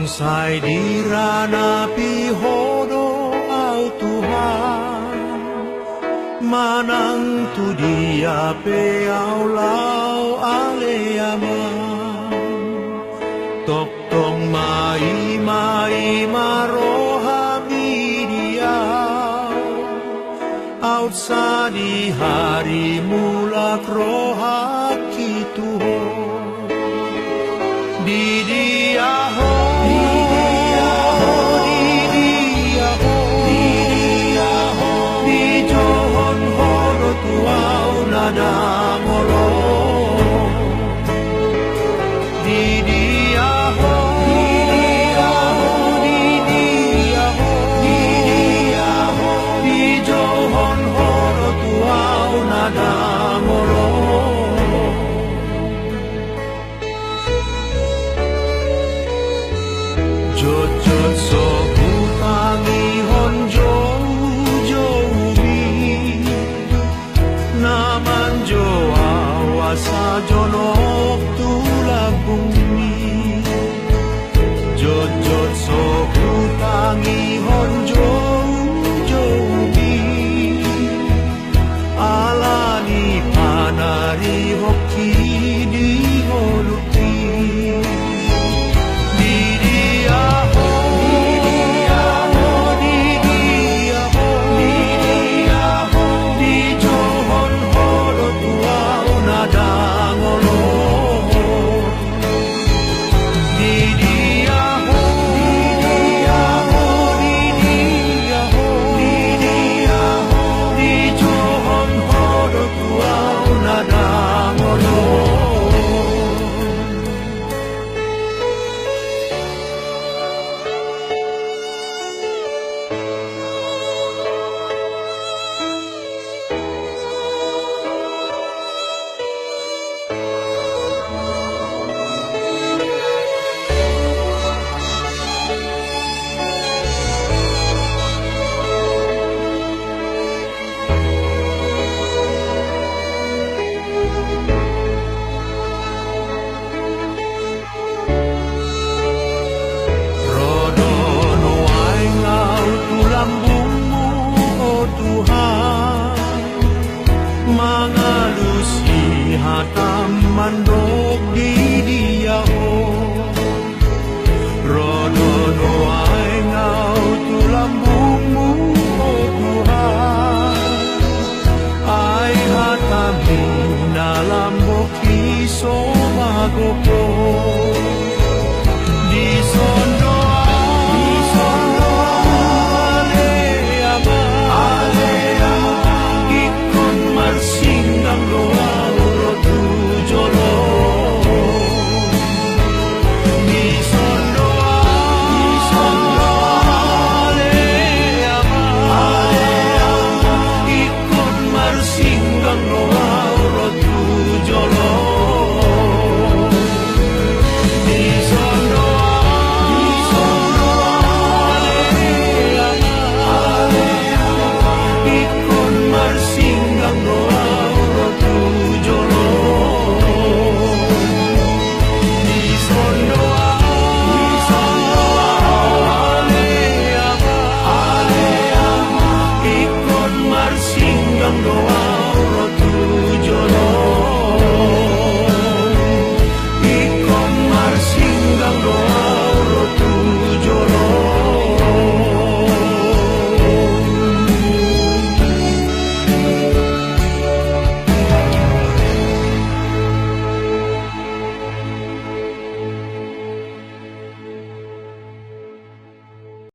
Bonsai diranapi hodo au Tuhan, manang tu dia pe au lau aleaman, tok tong mai marohami dia, out sa di hari mulak rohaki Tuhan. Di dia ho, di dia ho, di dia ho, di dia ho, di johon horo tuau nada molo. Di dia ho, di dia ho, di dia ho, di dia ho, di johon horo tuau nada molo. Jot so kutangi hon jou mi, naman jo awasa jonok tulak bumi. Jot so kutangi hon jou mi, alani panari hoki di holuti. Mangalusi hatam mandok di dia ho, rodono ay ngau tulambungmu o Tuhan, ay hatam na lambok iso magoko.